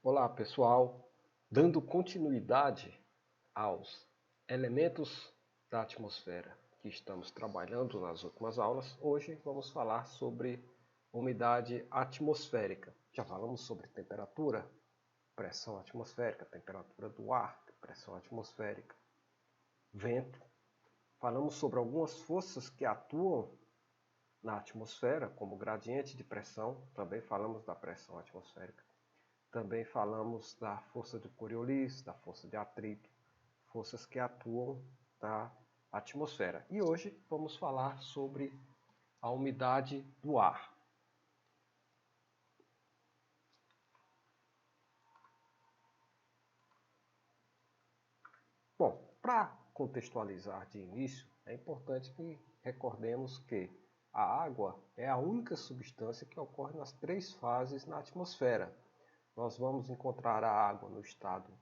Olá pessoal, dando continuidade aos elementos da atmosfera que estamos trabalhando nas últimas aulas, hoje vamos falar sobre umidade atmosférica. Já falamos sobre temperatura, pressão atmosférica, temperatura do ar, pressão atmosférica, vento. Falamos sobre algumas forças que atuam na atmosfera, como gradiente de pressão, também falamos da pressão atmosférica. Também falamos da força de Coriolis, da força de atrito, forças que atuam na atmosfera. E hoje vamos falar sobre a umidade do ar. Bom, para contextualizar de início, é importante que recordemos que a água é a única substância que ocorre nas três fases na atmosfera. Nós vamos encontrar a água no estado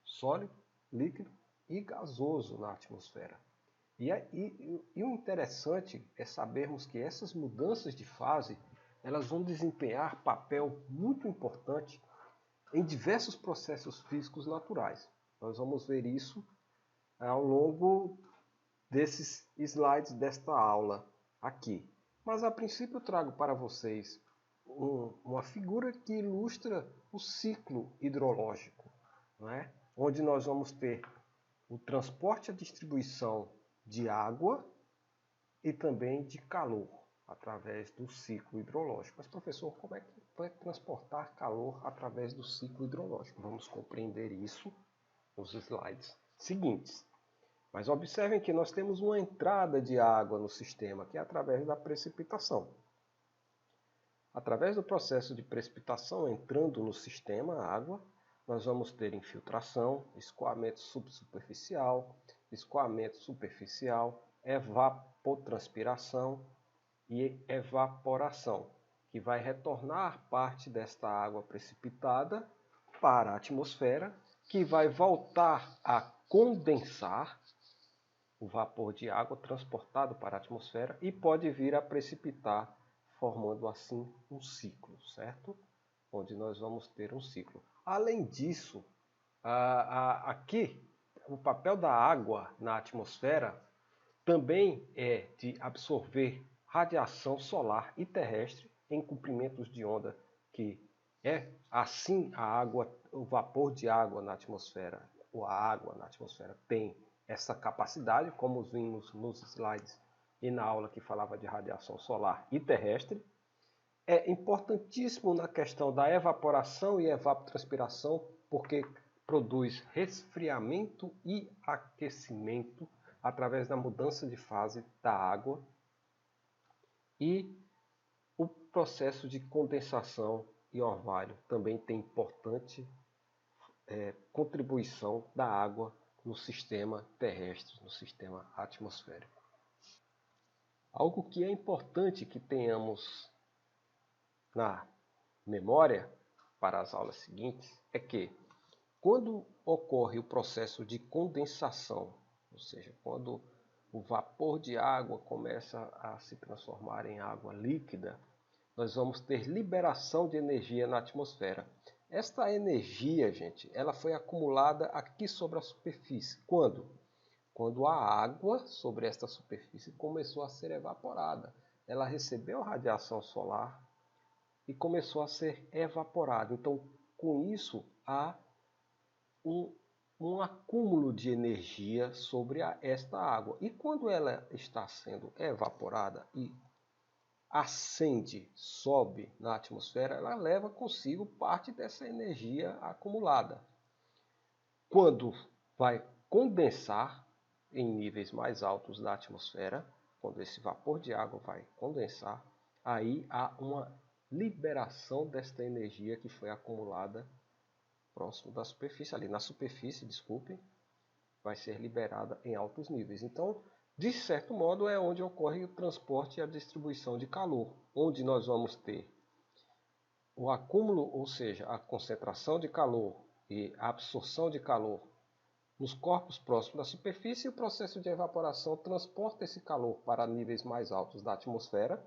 sólido, líquido e gasoso na atmosfera. E o interessante é sabermos que essas mudanças de fase elas vão desempenhar papel muito importante em diversos processos físicos naturais. Nós vamos ver isso ao longo desses slides desta aula aqui. Mas a princípio eu trago para vocês uma figura que ilustra o ciclo hidrológico, não é? Onde nós vamos ter o transporte e a distribuição de água e também de calor através do ciclo hidrológico. Mas professor, como é que vai transportar calor através do ciclo hidrológico? Vamos compreender isso nos slides seguintes. Mas observem que nós temos uma entrada de água no sistema, que é através da precipitação. Através do processo de precipitação entrando no sistema, a água, nós vamos ter infiltração, escoamento subsuperficial, escoamento superficial, evapotranspiração e evaporação, que vai retornar parte desta água precipitada para a atmosfera, que vai voltar a condensar o vapor de água transportado para a atmosfera e pode vir a precipitar, formando assim um ciclo, certo? Onde nós vamos ter um ciclo. Além disso, aqui o papel da água na atmosfera também é de absorver radiação solar e terrestre em comprimentos de onda, que é assim a água, o vapor de água na atmosfera, ou a água na atmosfera tem essa capacidade, como vimos nos slides e na aula que falava de radiação solar e terrestre. É importantíssimo na questão da evaporação e evapotranspiração, porque produz resfriamento e aquecimento através da mudança de fase da água e o processo de condensação e orvalho também tem importante contribuição da água no sistema terrestre, no sistema atmosférico. Algo que é importante que tenhamos na memória para as aulas seguintes é que quando ocorre o processo de condensação, ou seja, quando o vapor de água começa a se transformar em água líquida, nós vamos ter liberação de energia na atmosfera. Esta energia, gente, ela foi acumulada aqui sobre a superfície. Quando? Quando a água sobre esta superfície começou a ser evaporada. Ela recebeu radiação solar e começou a ser evaporada. Então, com isso, há um acúmulo de energia sobre esta água. E quando ela está sendo evaporada e ascende, sobe na atmosfera, ela leva consigo parte dessa energia acumulada. Quando vai condensar em níveis mais altos da atmosfera, quando esse vapor de água vai condensar, aí há uma liberação desta energia que foi acumulada próximo da superfície, ali na superfície, desculpe, vai ser liberada em altos níveis. Então, de certo modo, é onde ocorre o transporte e a distribuição de calor, onde nós vamos ter o acúmulo, ou seja, a concentração de calor e a absorção de calor nos corpos próximos da superfície, e o processo de evaporação transporta esse calor para níveis mais altos da atmosfera,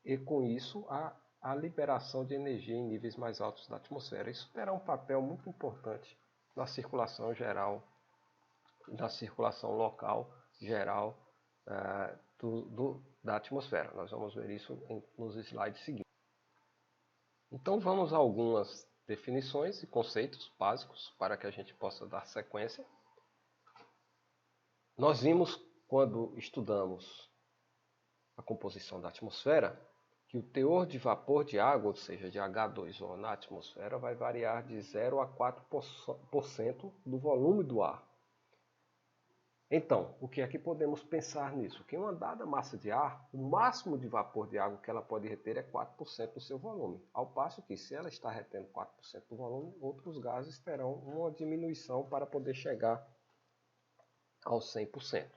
e com isso a a liberação de energia em níveis mais altos da atmosfera. Isso terá um papel muito importante na circulação geral, na circulação local geral da atmosfera. Nós vamos ver isso nos slides seguintes. Então vamos a algumas definições e conceitos básicos para que a gente possa dar sequência. Nós vimos, quando estudamos a composição da atmosfera, que o teor de vapor de água, ou seja, de H2O na atmosfera, vai variar de 0 a 4% do volume do ar. Então, o que é que podemos pensar nisso? Que em uma dada massa de ar, o máximo de vapor de água que ela pode reter é 4% do seu volume. Ao passo que, se ela está retendo 4% do volume, outros gases terão uma diminuição para poder chegar aos 100%.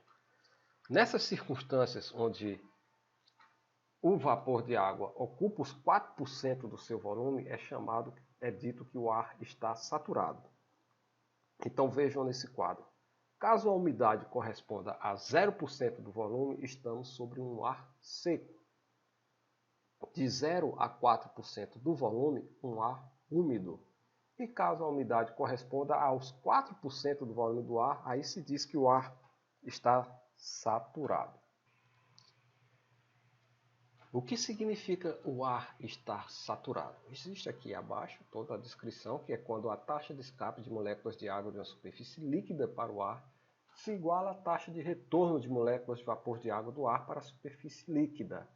Nessas circunstâncias onde o vapor de água ocupa os 4% do seu volume, é dito que o ar está saturado. Então vejam nesse quadro. Caso a umidade corresponda a 0% do volume, estamos sobre um ar seco. De 0 a 4% do volume, um ar úmido. E caso a umidade corresponda aos 4% do volume do ar, aí se diz que o ar está saturado. O que significa o ar estar saturado? Existe aqui abaixo toda a descrição, que é quando a taxa de escape de moléculas de água de uma superfície líquida para o ar se iguala à taxa de retorno de moléculas de vapor de água do ar para a superfície líquida.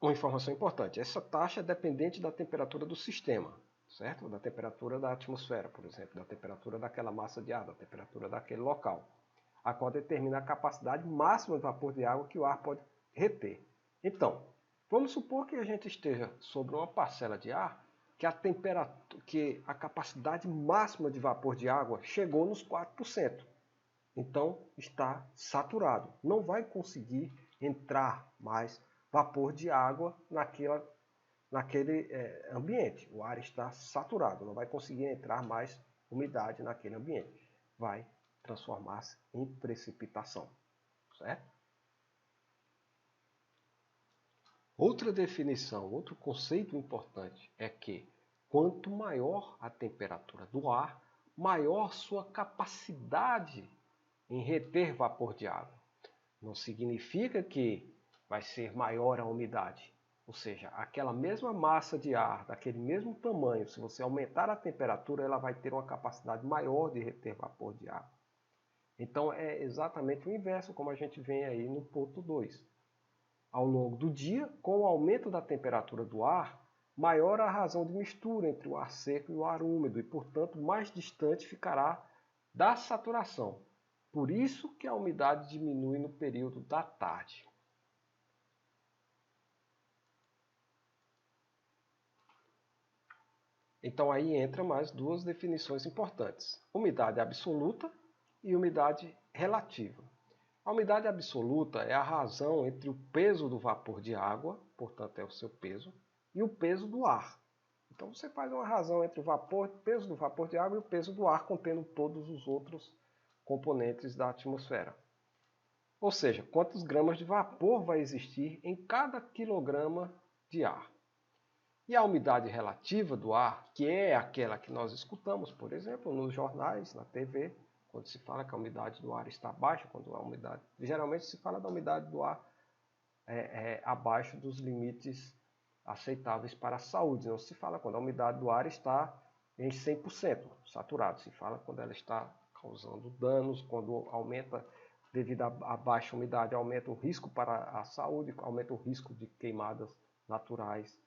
Uma informação importante, essa taxa é dependente da temperatura do sistema, certo? Da temperatura da atmosfera, por exemplo, da temperatura daquela massa de ar, da temperatura daquele local, a qual determina a capacidade máxima de vapor de água que o ar pode reter. Então, vamos supor que a gente esteja sobre uma parcela de ar que a capacidade máxima de vapor de água chegou nos 4%. Então, está saturado. Não vai conseguir entrar mais vapor de água naquele ambiente. O ar está saturado. Não vai conseguir entrar mais umidade naquele ambiente. Vai transformar-se em precipitação. Certo? Outra definição, outro conceito importante é que quanto maior a temperatura do ar, maior sua capacidade em reter vapor de água. Não significa que vai ser maior a umidade. Ou seja, aquela mesma massa de ar, daquele mesmo tamanho, se você aumentar a temperatura, ela vai ter uma capacidade maior de reter vapor de água. Então é exatamente o inverso, como a gente vê aí no ponto 2. Ao longo do dia, com o aumento da temperatura do ar, maior a razão de mistura entre o ar seco e o ar úmido e, portanto, mais distante ficará da saturação. Por isso que a umidade diminui no período da tarde. Então aí entra mais duas definições importantes: umidade absoluta e umidade relativa. A umidade absoluta é a razão entre o peso do vapor de água, portanto é o seu peso, e o peso do ar. Então você faz uma razão entre o peso do vapor de água e o peso do ar, contendo todos os outros componentes da atmosfera. Ou seja, quantos gramas de vapor vai existir em cada quilograma de ar. E a umidade relativa do ar, que é aquela que nós escutamos, por exemplo, nos jornais, na TV, quando se fala que a umidade do ar está baixa, geralmente se fala da umidade do ar abaixo dos limites aceitáveis para a saúde. Não se fala quando a umidade do ar está em 100% saturado. Se fala quando ela está causando danos, quando aumenta, devido à baixa umidade, aumenta o risco para a saúde, aumenta o risco de queimadas naturais.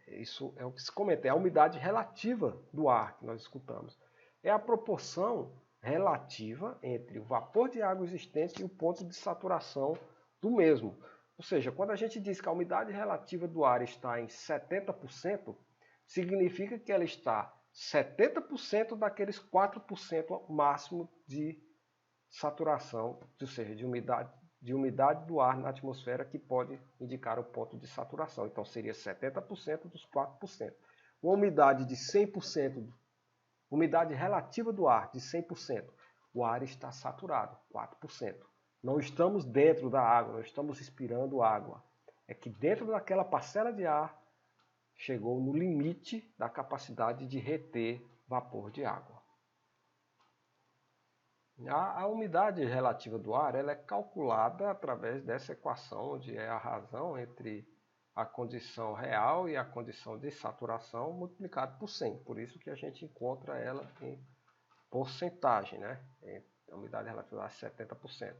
Isso é o que se comenta, é a umidade relativa do ar que nós escutamos. É a proporção relativa entre o vapor de água existente e o ponto de saturação do mesmo. Ou seja, quando a gente diz que a umidade relativa do ar está em 70%, significa que ela está 70% daqueles 4% máximo de saturação, ou seja, de umidade do ar na atmosfera, que pode indicar o ponto de saturação. Então seria 70% dos 4%. Uma umidade de 100%, umidade relativa do ar de 100%, o ar está saturado, 4%. Não estamos dentro da água, não estamos respirando água. é que dentro daquela parcela de ar chegou no limite da capacidade de reter vapor de água. A umidade relativa do ar ela é calculada através dessa equação, onde é a razão entre a condição real e a condição de saturação multiplicado por 100. Por isso que a gente encontra ela em porcentagem, né? A umidade relativa do ar é 70%.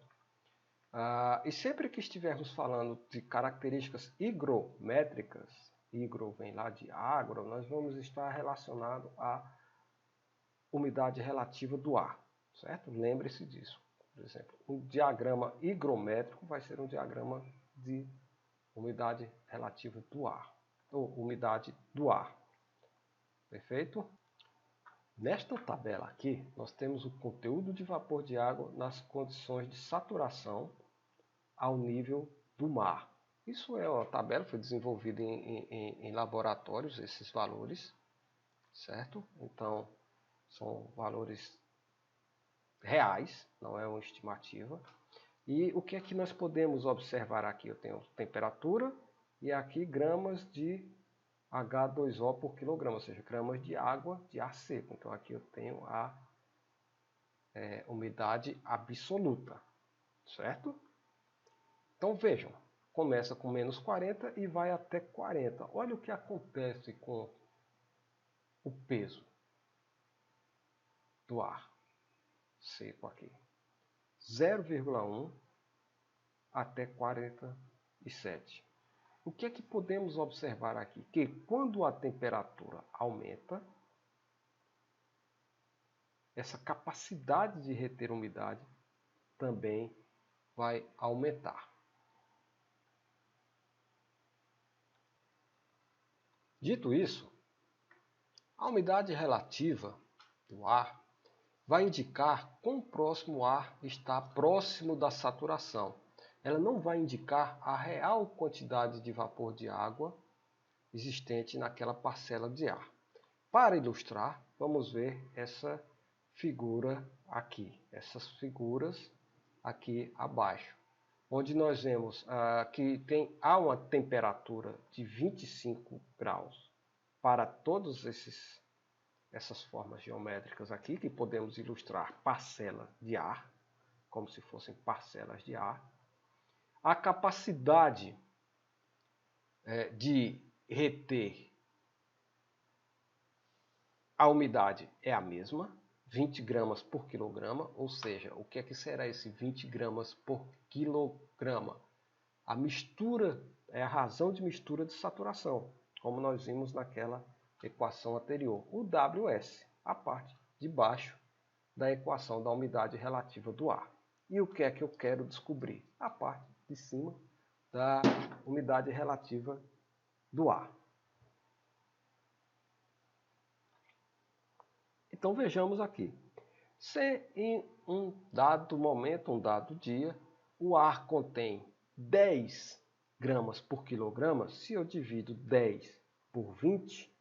E sempre que estivermos falando de características higrométricas, higro vem lá de agro, nós vamos estar relacionado à umidade relativa do ar, certo? Lembre-se disso. Por exemplo, um diagrama higrométrico vai ser um diagrama de umidade relativa do ar, ou umidade do ar. Perfeito? Nesta tabela aqui, nós temos o conteúdo de vapor de água nas condições de saturação ao nível do mar. Isso é uma tabela, foi desenvolvida em laboratórios, esses valores, certo? Então, são valores reais, não é uma estimativa. E o que é que nós podemos observar aqui? Eu tenho temperatura e aqui gramas de H2O por quilograma, ou seja, gramas de água de ar seco. Então aqui eu tenho a umidade absoluta, certo? Então vejam, começa com menos 40 e vai até 40. Olha o que acontece com o peso do ar seco aqui. 0,1 até 47. O que é que podemos observar aqui? Que quando a temperatura aumenta, essa capacidade de reter umidade também vai aumentar. Dito isso, a umidade relativa do ar vai indicar quão próximo o ar está próximo da saturação. Ela não vai indicar a real quantidade de vapor de água existente naquela parcela de ar. Para ilustrar, vamos ver essa figura aqui, essas figuras aqui abaixo, onde nós vemos que há uma temperatura de 25 graus para todas essas formas geométricas aqui, que podemos ilustrar parcela de ar, como se fossem parcelas de ar. A capacidade de reter a umidade é a mesma, 20 gramas por quilograma, ou seja, o que é que será esse 20 gramas por quilograma? A mistura é a razão de mistura de saturação, como nós vimos naquela equação anterior, o WS, a parte de baixo da equação da umidade relativa do ar. E o que é que eu quero descobrir? A parte de cima da umidade relativa do ar. Então vejamos aqui. Se em um dado momento, um dado dia, o ar contém 10 gramas por quilograma, se eu divido 10 por 20,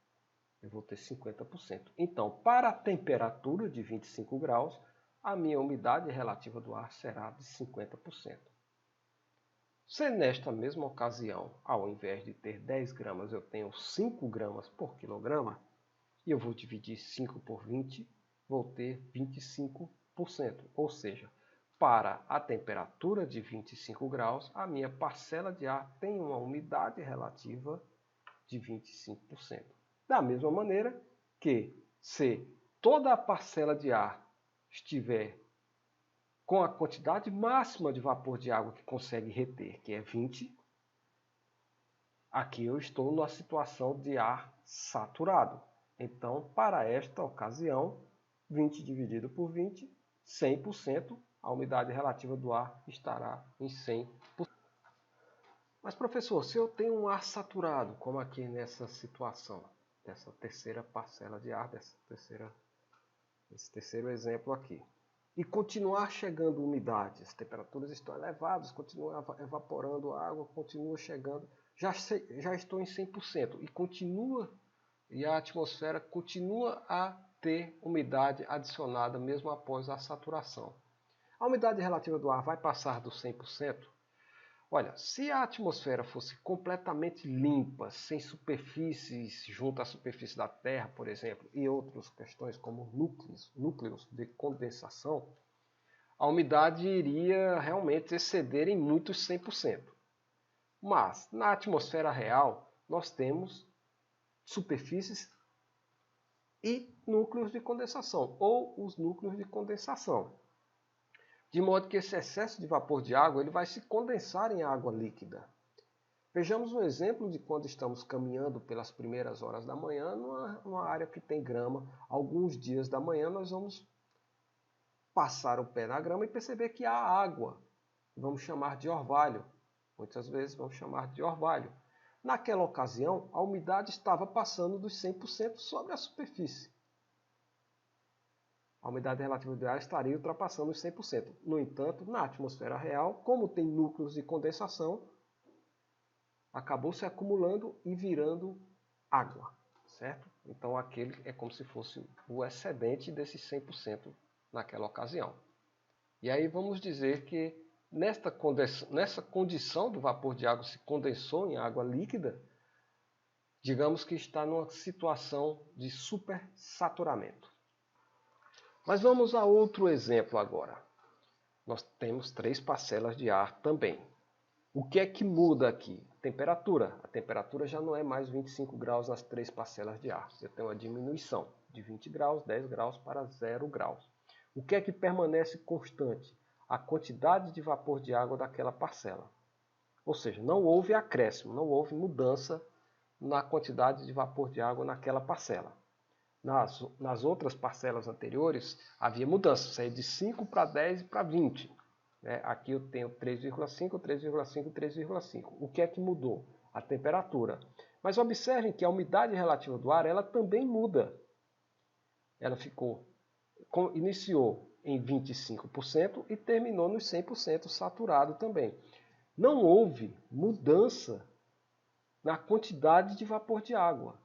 eu vou ter 50%. Então, para a temperatura de 25 graus, a minha umidade relativa do ar será de 50%. Se nesta mesma ocasião, ao invés de ter 10 gramas, eu tenho 5 gramas por quilograma, e eu vou dividir 5 por 20, vou ter 25%. Ou seja, para a temperatura de 25 graus, a minha parcela de ar tem uma umidade relativa de 25%. Da mesma maneira que, se toda a parcela de ar estiver com a quantidade máxima de vapor de água que consegue reter, que é 20, aqui eu estou numa situação de ar saturado. Então, para esta ocasião, 20 dividido por 20, 100%, a umidade relativa do ar estará em 100%. Mas, professor, se eu tenho um ar saturado, como aqui nessa situação, dessa terceira parcela de ar, desse terceiro exemplo aqui, e continuar chegando umidade, as temperaturas estão elevadas, continua evaporando a água, continua chegando, já estou em 100% e a atmosfera continua a ter umidade adicionada mesmo após a saturação. A umidade relativa do ar vai passar dos 100%? Olha, se a atmosfera fosse completamente limpa, sem superfícies junto à superfície da Terra, por exemplo, e outras questões como núcleos de condensação, a umidade iria realmente exceder em muitos 100%. Mas, na atmosfera real, nós temos superfícies e núcleos de condensação, ou os núcleos de condensação. De modo que esse excesso de vapor de água ele vai se condensar em água líquida. Vejamos um exemplo de quando estamos caminhando pelas primeiras horas da manhã numa área que tem grama. Alguns dias da manhã nós vamos passar o pé na grama e perceber que há água. Vamos chamar de orvalho. Muitas vezes vamos chamar de orvalho. Naquela ocasião, a umidade estava passando dos 100% sobre a superfície. A umidade relativa do ar estaria ultrapassando os 100%. No entanto, na atmosfera real, como tem núcleos de condensação, acabou se acumulando e virando água, certo? Então aquele é como se fosse o excedente desses 100% naquela ocasião. E aí vamos dizer que nessa condição do vapor de água se condensou em água líquida, digamos que está numa situação de supersaturamento. Mas vamos a outro exemplo agora. Nós temos 3 parcelas de ar também. O que é que muda aqui? Temperatura. A temperatura já não é mais 25 graus nas 3 parcelas de ar. Eu tenho uma diminuição de 20 graus, 10 graus para 0 graus. O que é que permanece constante? A quantidade de vapor de água daquela parcela. Ou seja, não houve acréscimo, não houve mudança na quantidade de vapor de água naquela parcela. Nas outras parcelas anteriores, havia mudança, saía de 5 para 10 e para 20. Aqui eu tenho 3,5, 3,5, 3,5. O que é que mudou? A temperatura. Mas observem que a umidade relativa do ar ela também muda. Ela iniciou em 25% e terminou nos 100% saturado também. Não houve mudança na quantidade de vapor de água.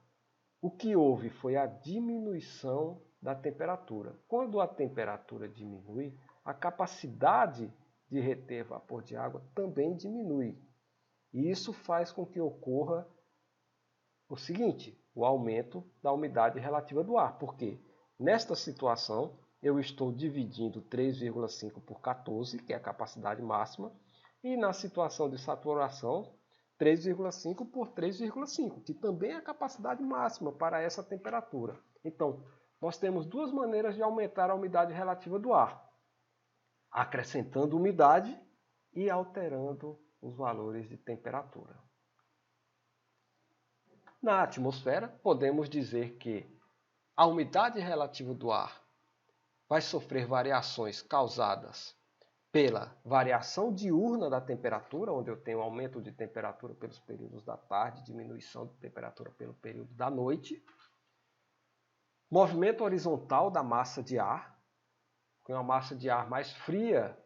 O que houve foi a diminuição da temperatura. Quando a temperatura diminui, a capacidade de reter vapor de água também diminui. E isso faz com que ocorra o seguinte, o aumento da umidade relativa do ar. Porque nesta situação, eu estou dividindo 3,5 por 14, que é a capacidade máxima, e na situação de saturação, 3,5 por 3,5, que também é a capacidade máxima para essa temperatura. Então, nós temos 2 maneiras de aumentar a umidade relativa do ar. Acrescentando umidade e alterando os valores de temperatura. Na atmosfera, podemos dizer que a umidade relativa do ar vai sofrer variações causadas pela variação diurna da temperatura, onde eu tenho aumento de temperatura pelos períodos da tarde, diminuição de temperatura pelo período da noite, movimento horizontal da massa de ar, que uma massa de ar mais fria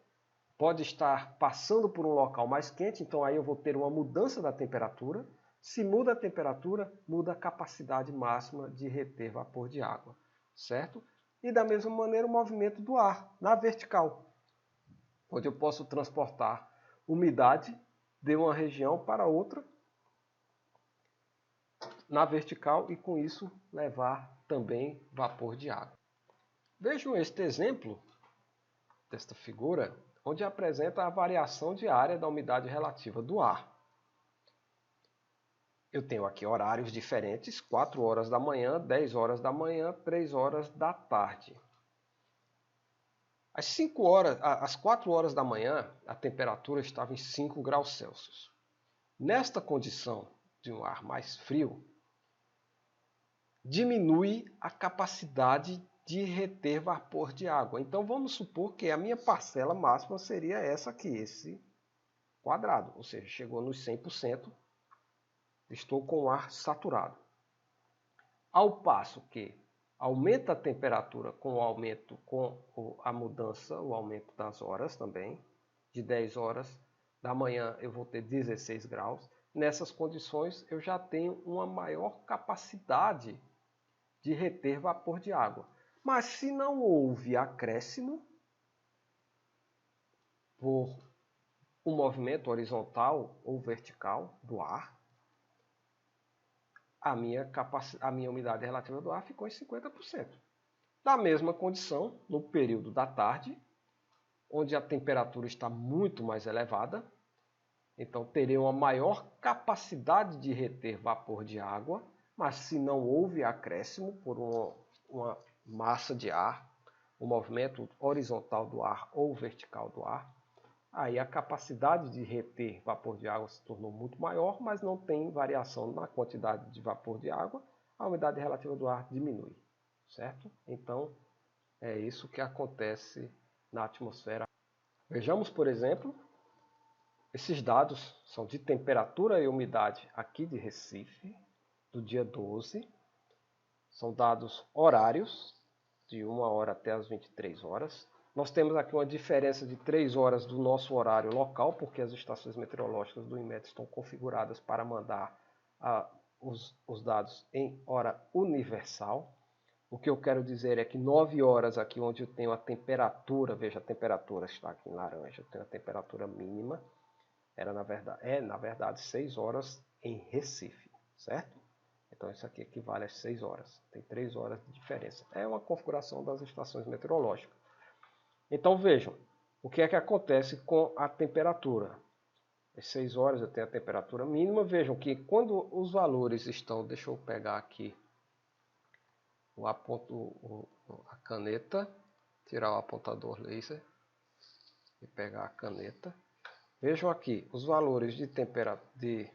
pode estar passando por um local mais quente, então aí eu vou ter uma mudança da temperatura. Se muda a temperatura, muda a capacidade máxima de reter vapor de água, certo? E da mesma maneira o movimento do ar na vertical, onde eu posso transportar umidade de uma região para outra na vertical e com isso levar também vapor de água. Vejam este exemplo desta figura, onde apresenta a variação diária da umidade relativa do ar. Eu tenho aqui horários diferentes, 4 horas da manhã, 10 horas da manhã, 3 horas da tarde. Às 4 horas da manhã, a temperatura estava em 5 graus Celsius. Nesta condição de um ar mais frio, diminui a capacidade de reter vapor de água. Então vamos supor que a minha parcela máxima seria essa aqui, esse quadrado, ou seja, chegou nos 100%, estou com o ar saturado. Ao passo que aumenta a temperatura com a mudança, o aumento das horas também, de 10 horas da manhã eu vou ter 16 graus. Nessas condições eu já tenho uma maior capacidade de reter vapor de água. Mas se não houve acréscimo por o movimento horizontal ou vertical do ar, a minha umidade relativa do ar ficou em 50%. Da mesma condição, no período da tarde, onde a temperatura está muito mais elevada, então terei uma maior capacidade de reter vapor de água, mas se não houve acréscimo por uma massa de ar, o movimento horizontal do ar ou vertical do ar, aí a capacidade de reter vapor de água se tornou muito maior, mas não tem variação na quantidade de vapor de água, a umidade relativa do ar diminui, certo? Então, é isso que acontece na atmosfera. Vejamos, por exemplo, esses dados são de temperatura e umidade aqui de Recife, do dia 12. São dados horários, de 1 hora até as 23 horas. Nós temos aqui uma diferença de 3 horas do nosso horário local, porque as estações meteorológicas do INMET estão configuradas para mandar os dados em hora universal. O que eu quero dizer é que 9 horas aqui onde eu tenho a temperatura, veja, a temperatura está aqui em laranja, eu tenho a temperatura mínima, na verdade 6 horas em Recife, certo? Então isso aqui equivale a 6 horas, tem 3 horas de diferença. É uma configuração das estações meteorológicas. Então vejam, o que é que acontece com a temperatura? Às 6 horas eu tenho a temperatura mínima, vejam que quando os valores estão, deixa eu pegar aqui a caneta, tirar o apontador laser e pegar a caneta. Vejam aqui, os valores de temperatura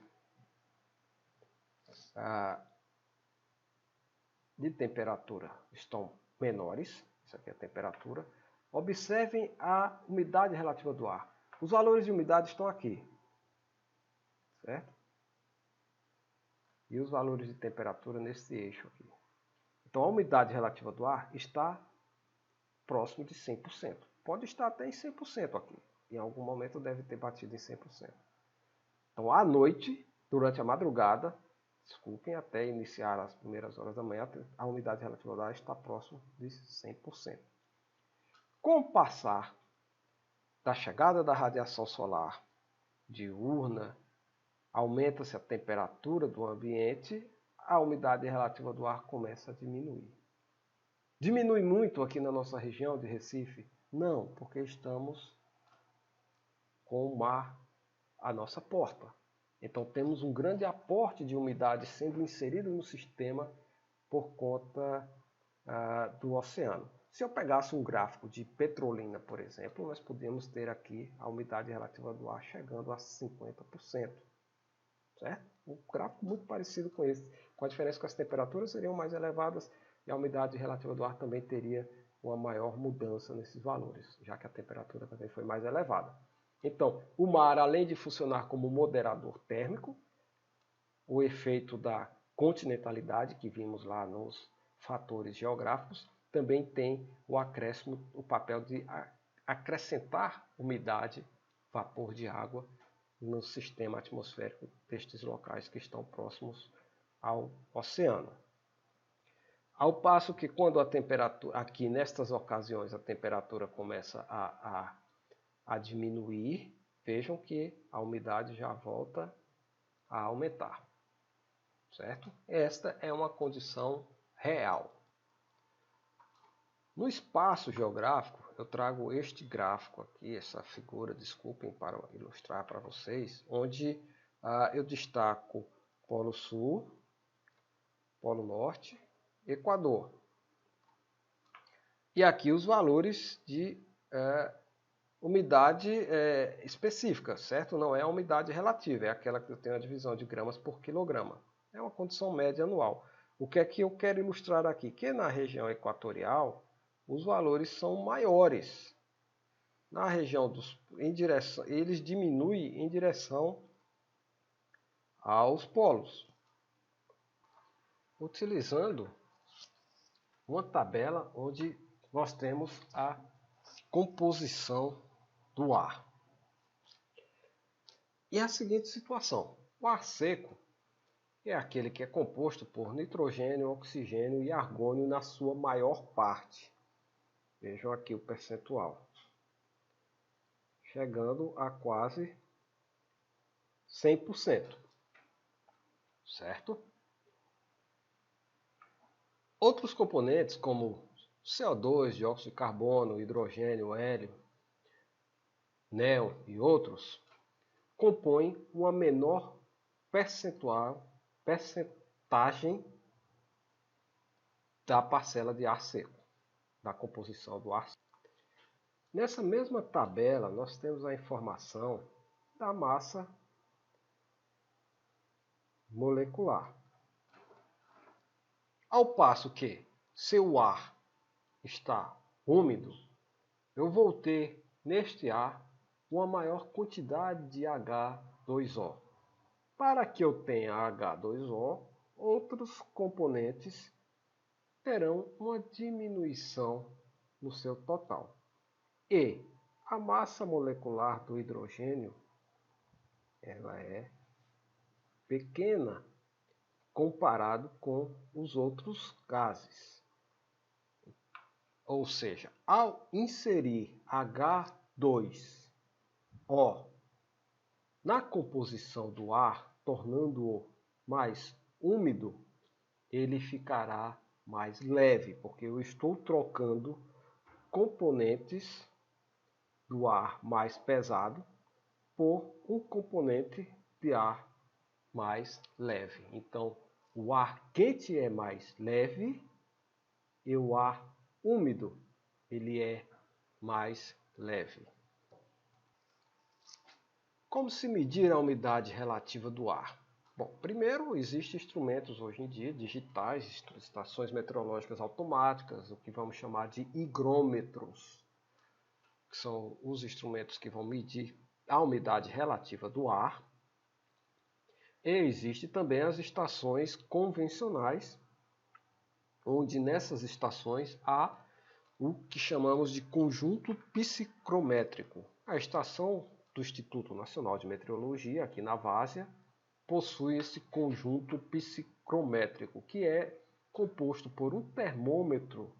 estão menores, isso aqui é a temperatura. Observem a umidade relativa do ar. Os valores de umidade estão aqui, certo? E os valores de temperatura nesse eixo aqui. Então a umidade relativa do ar está próximo de 100%. Pode estar até em 100% aqui. Em algum momento deve ter batido em 100%. Então à noite, durante a madrugada, desculpem, até iniciar as primeiras horas da manhã, a umidade relativa do ar está próximo de 100%. Com o passar da chegada da radiação solar diurna, aumenta-se a temperatura do ambiente, a umidade relativa do ar começa a diminuir. Diminui muito aqui na nossa região de Recife? Não, porque estamos com o mar à nossa porta. Então temos um grande aporte de umidade sendo inserido no sistema por conta do oceano. Se eu pegasse um gráfico de Petrolina, por exemplo, nós podemos ter aqui a umidade relativa do ar chegando a 50%. Certo? Um gráfico muito parecido com esse, com a diferença que as temperaturas seriam mais elevadas e a umidade relativa do ar também teria uma maior mudança nesses valores, já que a temperatura também foi mais elevada. Então, o mar, além de funcionar como moderador térmico, o efeito da continentalidade que vimos lá nos fatores geográficos, também tem o papel de acrescentar umidade, vapor de água, no sistema atmosférico destes locais que estão próximos ao oceano. Ao passo que quando a temperatura, aqui nestas ocasiões, a temperatura começa a diminuir, vejam que a umidade já volta a aumentar, certo? Esta é uma condição real. No espaço geográfico, eu trago este gráfico aqui, essa figura, desculpem, para ilustrar para vocês, onde eu destaco Polo Sul, Polo Norte, Equador. E aqui os valores de umidade específica, certo? Não é a umidade relativa, é aquela que eu tenho a divisão de gramas por quilograma. É uma condição média anual. O que é que eu quero ilustrar aqui? Que na região equatorial, os valores são maiores. Na região eles diminuem em direção aos polos. Utilizando uma tabela onde nós temos a composição do ar. E a seguinte situação: o ar seco é aquele que é composto por nitrogênio, oxigênio e argônio na sua maior parte. Vejam aqui o percentual. chegando a quase 100%, certo? Outros componentes como CO2, dióxido de carbono, hidrogênio, hélio, néon e outros compõem uma menor percentagem da parcela de ar seco, da composição do ar seco. Nessa mesma tabela, nós temos a informação da massa molecular. Ao passo que, se o ar está úmido, eu vou ter neste ar uma maior quantidade de H2O. Para que eu tenha H2O, outros componentes terão uma diminuição no seu total. E a massa molecular do hidrogênio ela é pequena comparado com os outros gases. Ou seja, ao inserir H2O na composição do ar, tornando-o mais úmido, ele ficará mais leve, porque eu estou trocando componentes do ar mais pesado por um componente de ar mais leve. Então, o ar quente é mais leve e o ar úmido ele é mais leve. Como se medir a umidade relativa do ar? Bom, primeiro, existem instrumentos hoje em dia, digitais, estações meteorológicas automáticas, o que vamos chamar de higrômetros, que são os instrumentos que vão medir a umidade relativa do ar. E existem também as estações convencionais, onde nessas estações há o que chamamos de conjunto psicrométrico. A estação do Instituto Nacional de Meteorologia, aqui na Várzea, possui esse conjunto psicrométrico, que é composto por um termômetro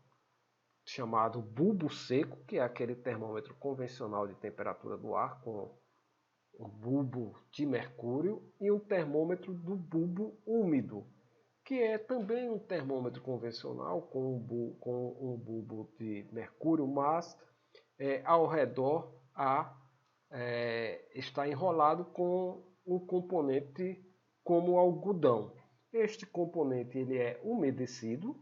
chamado bulbo seco, que é aquele termômetro convencional de temperatura do ar com um bulbo de mercúrio, e um termômetro do bulbo úmido, que é também um termômetro convencional com um bulbo de mercúrio, mas ao redor está enrolado com um componente como algodão. Este componente ele é umedecido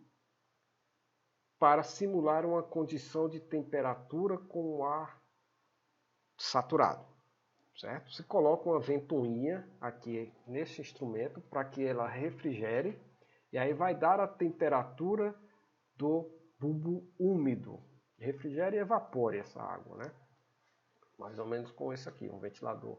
para simular uma condição de temperatura com o ar saturado, certo? Se coloca uma ventoinha aqui nesse instrumento para que ela refrigere e aí vai dar a temperatura do bulbo úmido. Refrigere e evapore essa água, né? Mais ou menos com esse aqui, um ventilador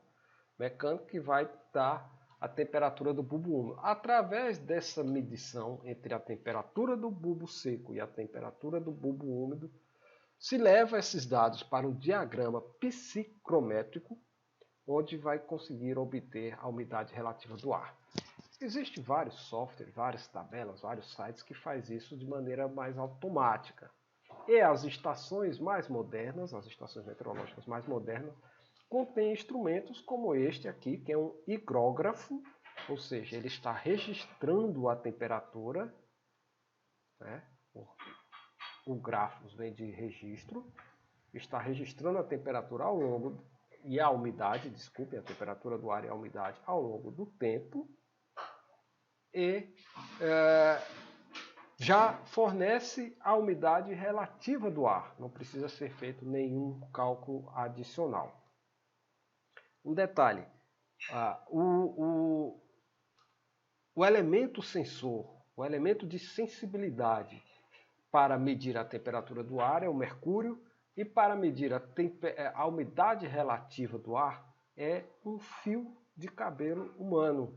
mecânico que vai dar a temperatura do bulbo úmido. Através dessa medição entre a temperatura do bulbo seco e a temperatura do bulbo úmido, se leva esses dados para um diagrama psicrométrico, onde vai conseguir obter a umidade relativa do ar. Existem vários softwares, várias tabelas, vários sites que fazem isso de maneira mais automática. E as estações mais modernas, as estações meteorológicas mais modernas, contém instrumentos como este aqui, que é um higrógrafo, ou seja, ele está registrando a temperatura, né? O grafos vem de registro, está registrando a temperatura ao longo e a umidade, desculpe, a temperatura do ar e a umidade ao longo do tempo, e já fornece a umidade relativa do ar, não precisa ser feito nenhum cálculo adicional. Um detalhe, o elemento sensor, o elemento de sensibilidade para medir a temperatura do ar é o mercúrio, e para medir a umidade relativa do ar é um fio de cabelo humano,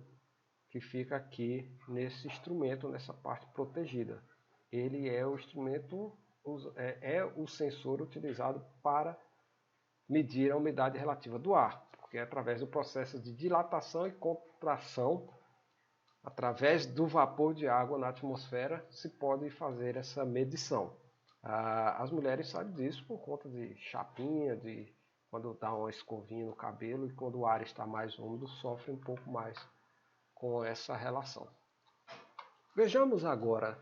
que fica aqui nesse instrumento, nessa parte protegida. Ele é o instrumento, é o sensor utilizado para medir a umidade relativa do ar, porque é através do processo de dilatação e contração, através do vapor de água na atmosfera, se pode fazer essa medição. As mulheres sabem disso por conta de chapinha, de quando dá uma escovinha no cabelo, e quando o ar está mais úmido, sofre um pouco mais com essa relação. Vejamos agora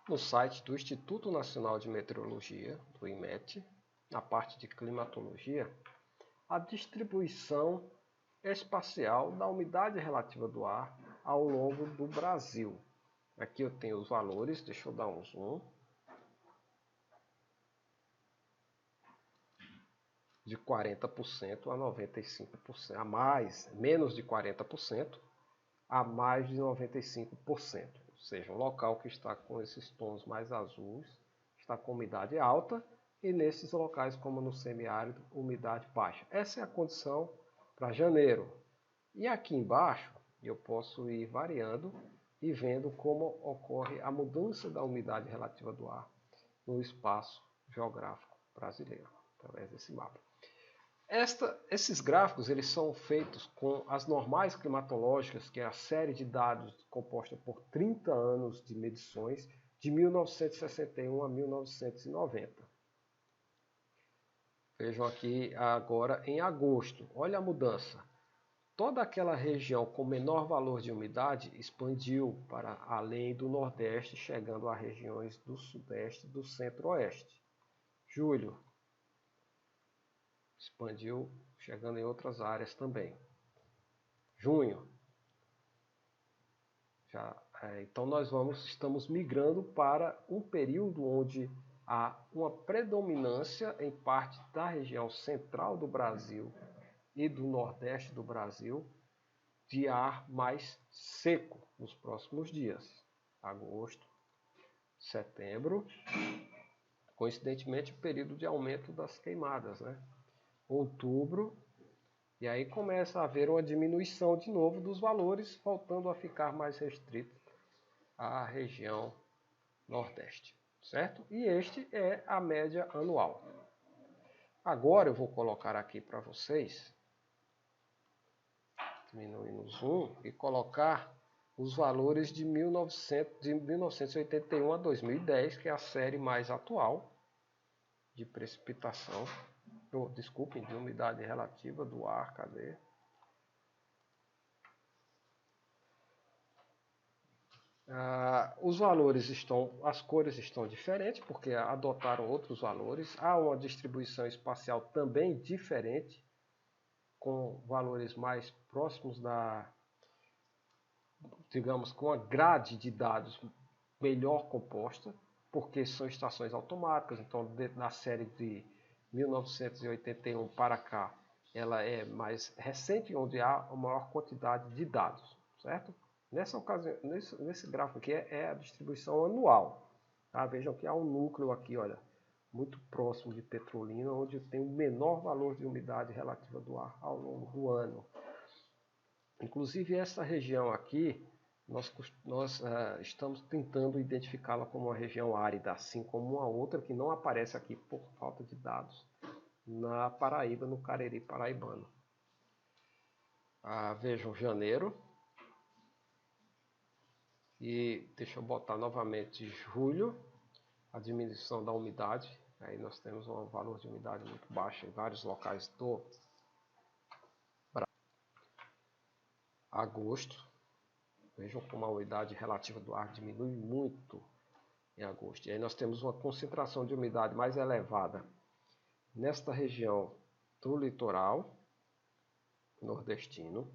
no site do Instituto Nacional de Meteorologia, do IMET, na parte de climatologia, a distribuição espacial da umidade relativa do ar ao longo do Brasil. Aqui eu tenho os valores, deixa eu dar um zoom. De 40% a 95%, a mais, menos de 40%, a mais de 95%. Ou seja, um local que está com esses tons mais azuis, está com umidade alta, e nesses locais, como no semiárido, umidade baixa. Essa é a condição para janeiro. E aqui embaixo, eu posso ir variando e vendo como ocorre a mudança da umidade relativa do ar no espaço geográfico brasileiro, através desse mapa. Esses gráficos eles são feitos com as normais climatológicas, que é a série de dados composta por 30 anos de medições, de 1961 a 1990. Vejam aqui agora em agosto, olha a mudança. Toda aquela região com menor valor de umidade expandiu para além do Nordeste, chegando a regiões do Sudeste e do Centro-Oeste. Julho, expandiu, chegando em outras áreas também. Junho, então nós estamos migrando para um período onde há uma predominância em parte da região central do Brasil e do Nordeste do Brasil de ar mais seco nos próximos dias. Agosto, setembro, coincidentemente o período de aumento das queimadas, né? Outubro, e aí começa a haver uma diminuição de novo dos valores, voltando a ficar mais restrito à região Nordeste, certo? E este é a média anual. Agora eu vou colocar aqui para vocês, diminuir no zoom, e colocar os valores de 1981 a 2010, que é a série mais atual de precipitação. Desculpem, de umidade relativa do ar, cadê? Os valores as cores estão diferentes, porque adotaram outros valores. Há uma distribuição espacial também diferente, com valores mais próximos digamos, com a grade de dados melhor composta, porque são estações automáticas, então na série de 1981 para cá, ela é mais recente, onde há a maior quantidade de dados, certo? Nessa ocasião, nesse gráfico aqui é a distribuição anual. Tá? Vejam que há um núcleo aqui, olha, muito próximo de Petrolina, onde tem o menor valor de umidade relativa do ar ao longo do ano. Inclusive essa região aqui, nós estamos tentando identificá-la como uma região árida, assim como uma outra que não aparece aqui por falta de dados, na Paraíba, no Cariri paraibano. Vejam janeiro, e deixa eu botar novamente julho, a diminuição da umidade, aí nós temos um valor de umidade muito baixo em vários locais do Brasil. Agosto, vejam como a umidade relativa do ar diminui muito em agosto. E aí nós temos uma concentração de umidade mais elevada nesta região do litoral nordestino,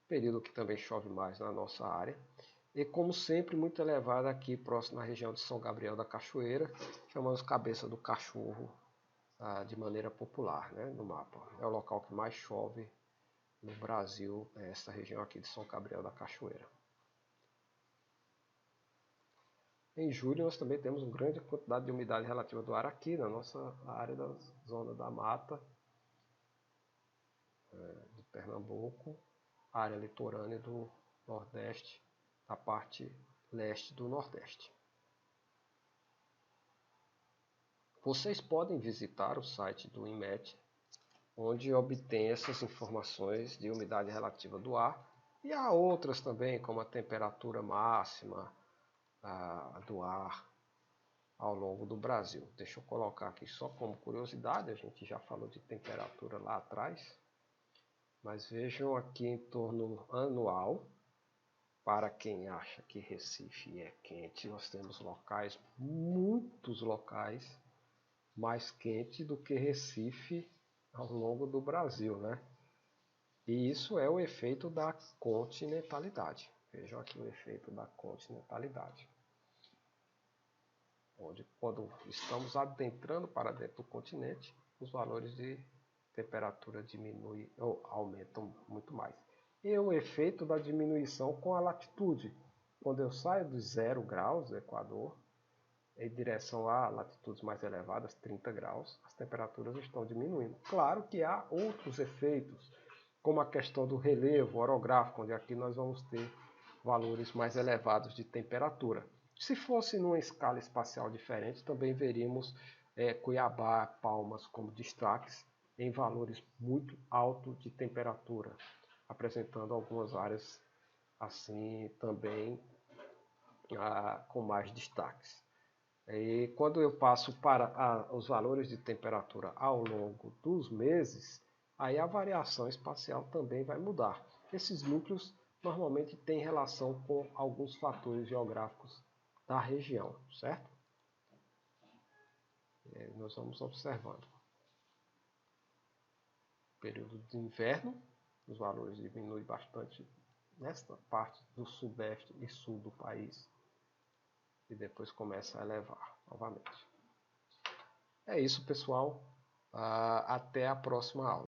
período que também chove mais na nossa área. E como sempre, muito elevada aqui próximo na região de São Gabriel da Cachoeira, chamamos Cabeça do Cachorro de maneira popular, né, no mapa. É o local que mais chove no Brasil, essa região aqui de São Gabriel da Cachoeira. Em julho nós também temos uma grande quantidade de umidade relativa do ar aqui na nossa área da zona da mata de Pernambuco, área litorânea do Nordeste, a parte leste do Nordeste. Vocês podem visitar o site do IMET, onde obtém essas informações de umidade relativa do ar, e há outras também, como a temperatura máxima do ar, ao longo do Brasil. Deixa eu colocar aqui só como curiosidade, a gente já falou de temperatura lá atrás, mas vejam aqui em torno anual, para quem acha que Recife é quente, nós temos locais, muitos locais, mais quente do que Recife ao longo do Brasil, né? E isso é o efeito da continentalidade. Vejam aqui o efeito da continentalidade. Onde, quando estamos adentrando para dentro do continente, os valores de temperatura diminuem ou aumentam muito mais. E o efeito da diminuição com a latitude. Quando eu saio dos 0 graus do Equador, em direção a latitudes mais elevadas, 30 graus, as temperaturas estão diminuindo. Claro que há outros efeitos, como a questão do relevo orográfico, onde aqui nós vamos ter valores mais elevados de temperatura. Se fosse numa escala espacial diferente, também veríamos Cuiabá, Palmas como destaques em valores muito altos de temperatura, apresentando algumas áreas assim também com mais destaques. E quando eu passo para os valores de temperatura ao longo dos meses, aí a variação espacial também vai mudar. Esses núcleos normalmente têm relação com alguns fatores geográficos da região, certo? E aí nós vamos observando. Período de inverno, os valores diminuem bastante nesta parte do sudeste e sul do país e depois começa a elevar novamente. É isso, pessoal. Até a próxima aula.